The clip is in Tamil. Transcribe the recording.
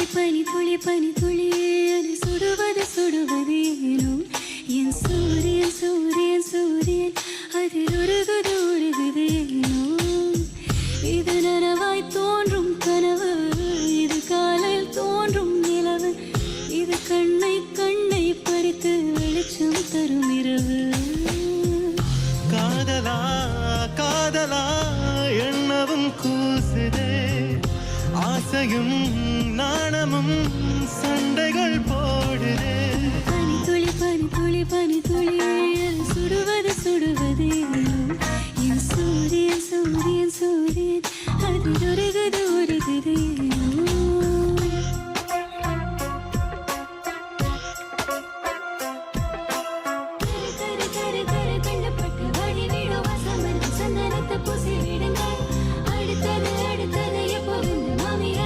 பனி துளி அது சுடுவது சுடுவது ஏனோ என் சூரியன் சூரியன் சூரியன் அதில் உருகுது உருகுது ஏனோ இது நனவாய் தோன்றும் கனவு இது காலையில் தோன்றும் நிலவு இது கண்ணை கண்ணை பறித்து வெளிச்சம் தரும் இரவு காதலா காதலா எண்ணவும் கூசுதே ஆசையும் நாணமும் சண்டைகள் போடுதே பனி துளி சுடுவது சுடுவது என் சூரியன் சூரியன் சூரியன் அதில் உருகுது உருகுது